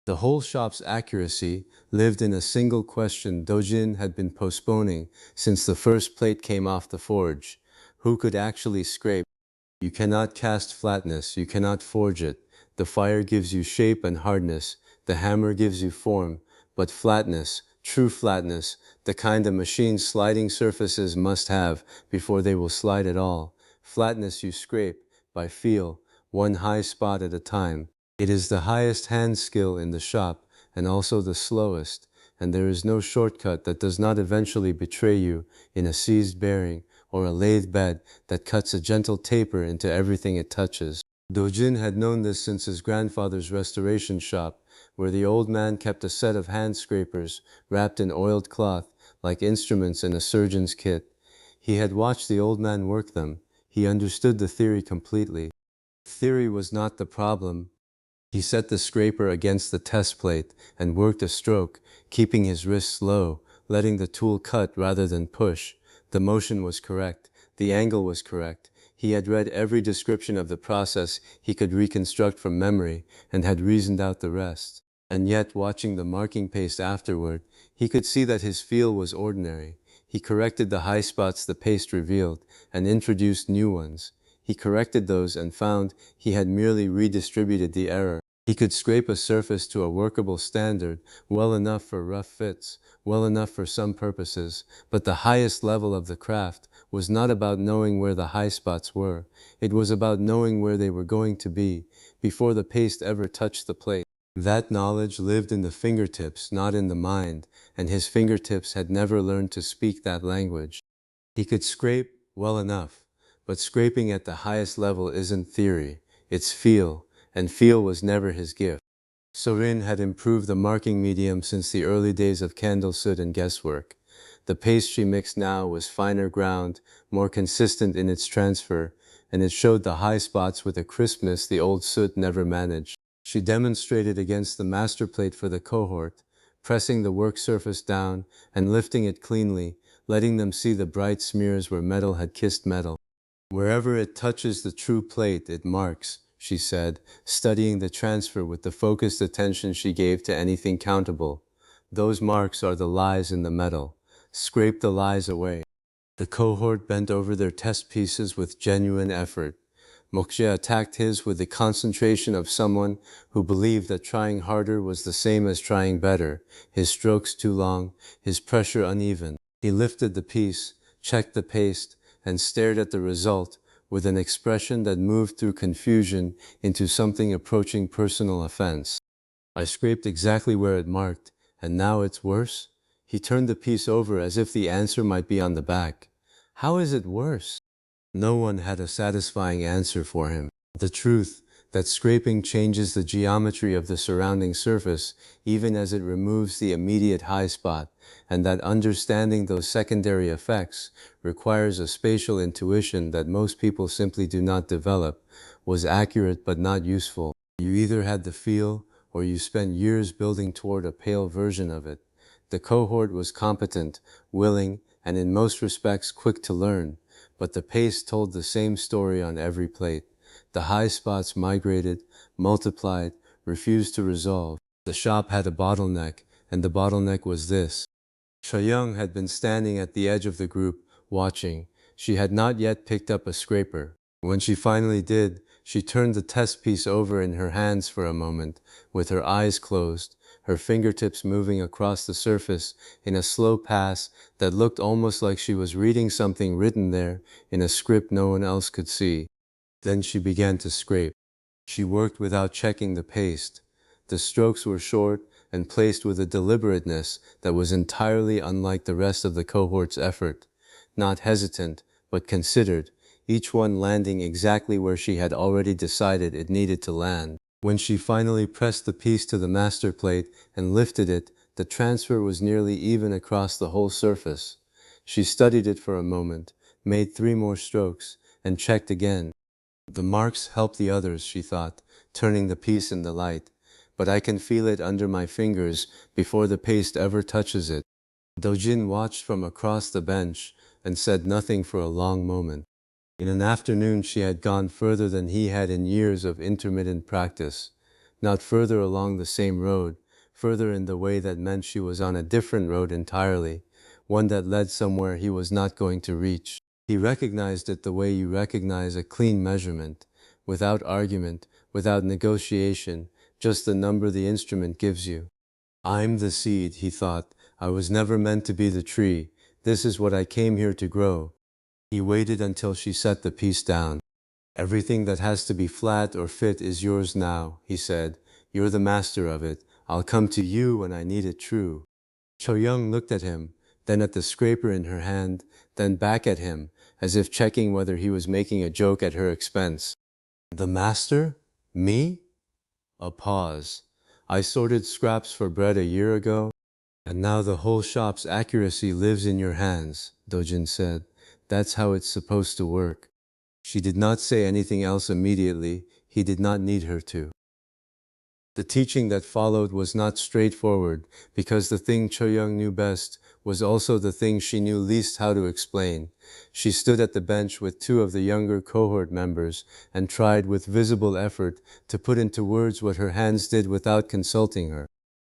The whole shop's accuracy lived in a single question Do-jin had been postponing since the first plate came off the forge. Who could actually scrape? You cannot cast flatness, you cannot forge it. The fire gives you shape and hardness, the hammer gives you form, but flatness, true flatness, the kind a machine's sliding surfaces must have before they will slide at all. Flatness you scrape, by feel, one high spot at a time. It is the highest hand skill in the shop, and also the slowest, and there is no shortcut that does not eventually betray you in a seized bearing, or a lathe bed that cuts a gentle taper into everything it touches. Do-jin had known this since his grandfather's restoration shop, where the old man kept a set of hand scrapers wrapped in oiled cloth like instruments in a surgeon's kit. He had watched the old man work them. He understood the theory completely. Theory was not the problem. He set the scraper against the test plate and worked a stroke, keeping his wrists low, letting the tool cut rather than push. The motion was correct. The angle was correct. He had read every description of the process he could reconstruct from memory and had reasoned out the rest. And yet, watching the marking paste afterward, he could see that his feel was ordinary. He corrected the high spots the paste revealed and introduced new ones. He corrected those and found he had merely redistributed the error. He could scrape a surface to a workable standard, well enough for rough fits, well enough for some purposes, but the highest level of the craft was not about knowing where the high spots were. It was about knowing where they were going to be, before the paste ever touched the plate. That knowledge lived in the fingertips, not in the mind, and his fingertips had never learned to speak that language. He could scrape well enough, but scraping at the highest level isn't theory, it's feel, and feel was never his gift. Seo-rin had improved the marking medium since the early days of candle soot and guesswork. The paste she mixed now was finer ground, more consistent in its transfer, and it showed the high spots with a crispness the old soot never managed. She demonstrated against the master plate for the cohort, pressing the work surface down and lifting it cleanly, letting them see the bright smears where metal had kissed metal. Wherever it touches the true plate, it marks, she said, studying the transfer with the focused attention she gave to anything countable. Those marks are the lies in the metal. Scrape the lies away. The cohort bent over their test pieces with genuine effort. Mok Jae attacked his with the concentration of someone who believed that trying harder was the same as trying better, his strokes too long, his pressure uneven. He lifted the piece, checked the paste, and stared at the result with an expression that moved through confusion into something approaching personal offense. I scraped exactly where it marked, and now it's worse? He turned the piece over as if the answer might be on the back. How is it worse? No one had a satisfying answer for him. The truth, that scraping changes the geometry of the surrounding surface even as it removes the immediate high spot, and that understanding those secondary effects requires a spatial intuition that most people simply do not develop, was accurate but not useful. You either had the feel, or you spent years building toward a pale version of it. The cohort was competent, willing, and in most respects quick to learn, but the paste told the same story on every plate. The high spots migrated, multiplied, refused to resolve. The shop had a bottleneck, and the bottleneck was this. Cho Yeong had been standing at the edge of the group, watching. She had not yet picked up a scraper. When she finally did, she turned the test piece over in her hands for a moment, with her eyes closed, her fingertips moving across the surface in a slow pass that looked almost like she was reading something written there in a script no one else could see. Then she began to scrape. She worked without checking the paste. The strokes were short and placed with a deliberateness that was entirely unlike the rest of the cohort's effort. Not hesitant, but considered, each one landing exactly where she had already decided it needed to land. When she finally pressed the piece to the master plate and lifted it, the transfer was nearly even across the whole surface. She studied it for a moment, made 3 more strokes, and checked again. The marks help the others, she thought, turning the piece in the light, but I can feel it under my fingers before the paste ever touches it. Do-jin watched from across the bench and said nothing for a long moment. In an afternoon she had gone further than he had in years of intermittent practice. not further along the same road, further in the way that meant she was on a different road entirely, one that led somewhere he was not going to reach. He recognized it the way you recognize a clean measurement, without argument, without negotiation, just the number the instrument gives you. I'm the seed, he thought. I was never meant to be the tree. This is what I came here to grow. He waited until she set the piece down. Everything that has to be flat or fit is yours now, he said. You're the master of it. I'll come to you when I need it true. Cho Yeong looked at him, then at the scraper in her hand, then back at him, as if checking whether he was making a joke at her expense. The master? Me? A pause. I sorted scraps for bread a year ago, and now the whole shop's accuracy lives in your hands, Do-jin said. That's how it's supposed to work. She did not say anything else immediately. He did not need her to. The teaching that followed was not straightforward, because the thing Cho Yeong knew best was also the thing she knew least how to explain. She stood at the bench with two of the younger cohort members and tried with visible effort to put into words what her hands did without consulting her.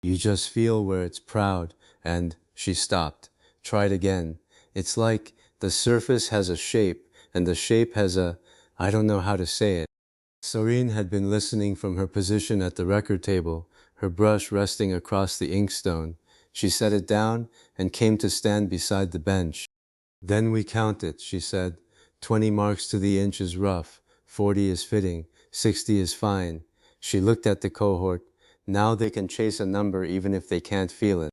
You just feel where it's proud, and she stopped. Tried again. It's like the surface has a shape, and the shape has I don't know how to say it. Seo-rin had been listening from her position at the record table, her brush resting across the inkstone. She set it down and came to stand beside the bench. Then we count it, she said. 20 marks to the inch is rough, 40 is fitting, 60 is fine. She looked at the cohort. Now they can chase a number even if they can't feel it.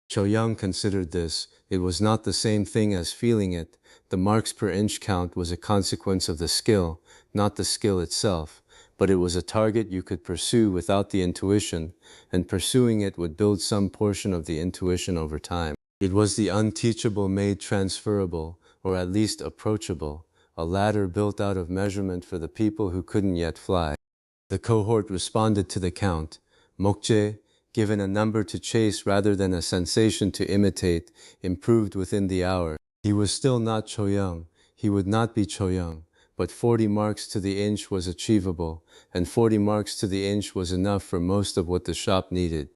Cho Yeong considered this. It was not the same thing as feeling it. The marks per inch count was a consequence of the skill, not the skill itself, but it was a target you could pursue without the intuition, and pursuing it would build some portion of the intuition over time. It was the unteachable made transferable, or at least approachable, a ladder built out of measurement for the people who couldn't yet fly. The cohort responded to the count. Mok Jae, given a number to chase rather than a sensation to imitate, improved within the hour. He was still not Cho Yeong. He would not be Cho Yeong, but 40 marks to the inch was achievable, and 40 marks to the inch was enough for most of what the shop needed.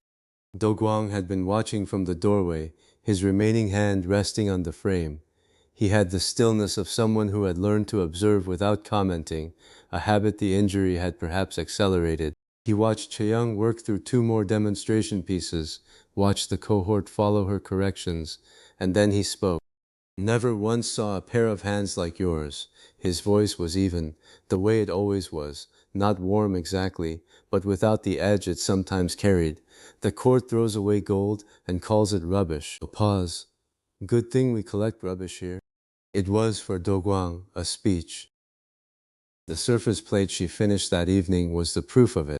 Doh Gwang had been watching from the doorway, his remaining hand resting on the frame. He had the stillness of someone who had learned to observe without commenting, a habit the injury had perhaps accelerated. He watched Cho Yeong work through 2 more demonstration pieces, watched the cohort follow her corrections, and then he spoke. Never once saw a pair of hands like yours. His voice was even, the way it always was, not warm exactly, but without the edge it sometimes carried. The court throws away gold and calls it rubbish. A pause. Good thing we collect rubbish here. It was for Do Gwang a speech. The surface plate she finished that evening was the proof of it.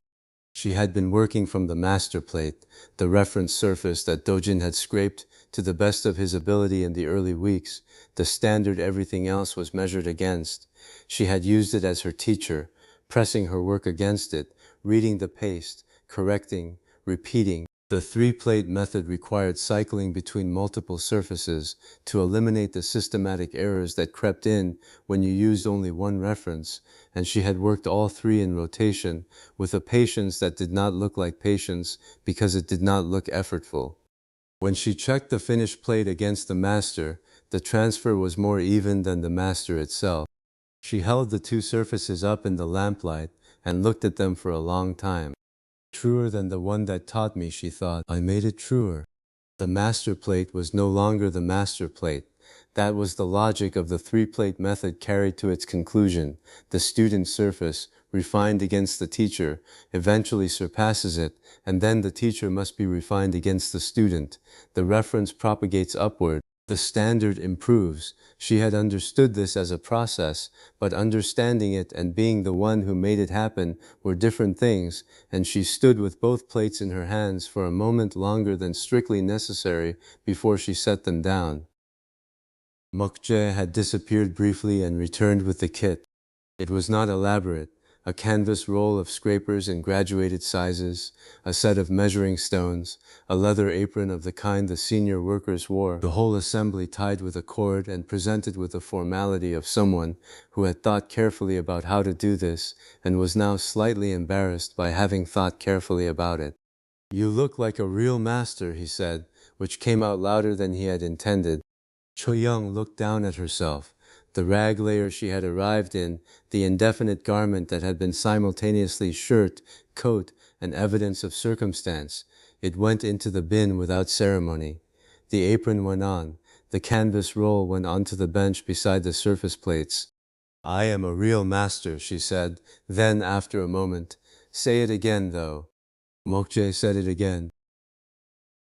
She had been working from the master plate, the reference surface that Do-jin had scraped to the best of his ability in the early weeks, the standard everything else was measured against. She had used it as her teacher, pressing her work against it, reading the paste, correcting, repeating. The 3-plate method required cycling between multiple surfaces to eliminate the systematic errors that crept in when you used only one reference, and she had worked all 3 in rotation, with a patience that did not look like patience because it did not look effortful. When she checked the finished plate against the master, the transfer was more even than the master itself. She held the 2 surfaces up in the lamplight and looked at them for a long time. Truer than the one that taught me, she thought. I made it truer. The master plate was no longer the master plate. That was the logic of the 3-plate method carried to its conclusion. The student surface, refined against the teacher, eventually surpasses it, and then the teacher must be refined against the student. The reference propagates upward. The standard improves. She had understood this as a process, but understanding it and being the one who made it happen were different things, and she stood with both plates in her hands for a moment longer than strictly necessary before she set them down. Mok Jae had disappeared briefly and returned with the kit. It was not elaborate, a canvas roll of scrapers in graduated sizes, a set of measuring stones, a leather apron of the kind the senior workers wore, the whole assembly tied with a cord and presented with the formality of someone who had thought carefully about how to do this and was now slightly embarrassed by having thought carefully about it. "You look like a real master," he said, which came out louder than he had intended. Cho Yeong looked down at herself. The rag layer she had arrived in, the indefinite garment that had been simultaneously shirt, coat, and evidence of circumstance, it went into the bin without ceremony. The apron went on. The canvas roll went onto the bench beside the surface plates. "I am a real master," she said. Then, after a moment, "Say it again, though." Mok Jae said it again.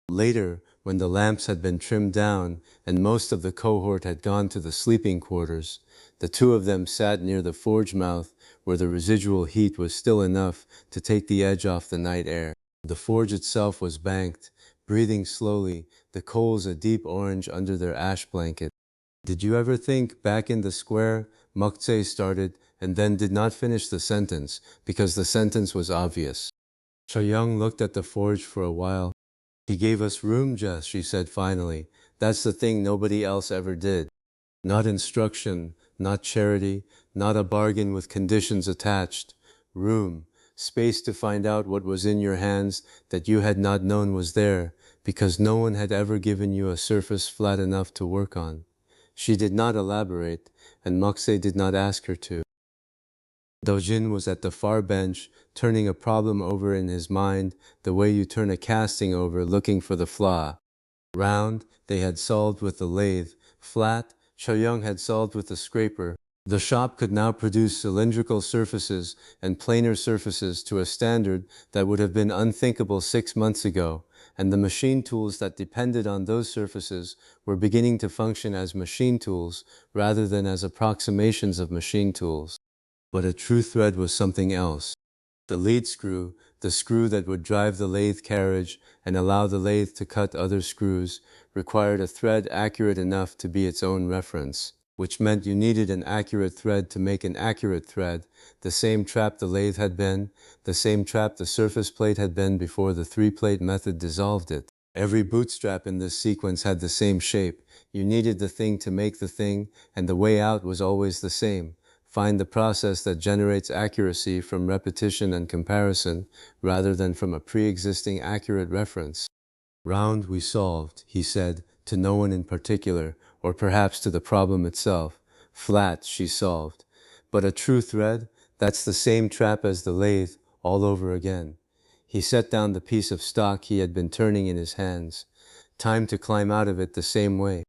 Later, when the lamps had been trimmed down and most of the cohort had gone to the sleeping quarters, the two of them sat near the forge mouth where the residual heat was still enough to take the edge off the night air. The forge itself was banked, breathing slowly, the coals a deep orange under their ash blanket. "Did you ever think back in the square?" Mok Jae started and then did not finish the sentence because the sentence was obvious. Cho Yeong looked at the forge for a while. "He gave us room, Jess," she said finally. "That's the thing nobody else ever did. Not instruction, not charity, not a bargain with conditions attached. Room, space to find out what was in your hands that you had not known was there, because no one had ever given you a surface flat enough to work on." She did not elaborate, and Moxie did not ask her to. Do-jin was at the far bench, turning a problem over in his mind the way you turn a casting over looking for the flaw. Round, they had solved with the lathe. Flat, Cho Yeong had solved with the scraper. The shop could now produce cylindrical surfaces and planar surfaces to a standard that would have been unthinkable 6 months ago, and the machine tools that depended on those surfaces were beginning to function as machine tools rather than as approximations of machine tools. But a true thread was something else. The lead screw, the screw that would drive the lathe carriage and allow the lathe to cut other screws, required a thread accurate enough to be its own reference, which meant you needed an accurate thread to make an accurate thread, the same trap the lathe had been, the same trap the surface plate had been before the three-plate method dissolved it. Every bootstrap in this sequence had the same shape. You needed the thing to make the thing, and the way out was always the same. Find the process that generates accuracy from repetition and comparison, rather than from a pre-existing accurate reference. "Round we solved," he said, to no one in particular, or perhaps to the problem itself. "Flat she solved. But a true thread, that's the same trap as the lathe, all over again." He set down the piece of stock he had been turning in his hands. Time to climb out of it the same way.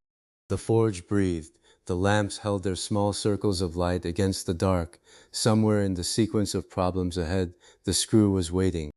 The forge breathed. The lamps held their small circles of light against the dark. Somewhere in the sequence of problems ahead, the screw was waiting.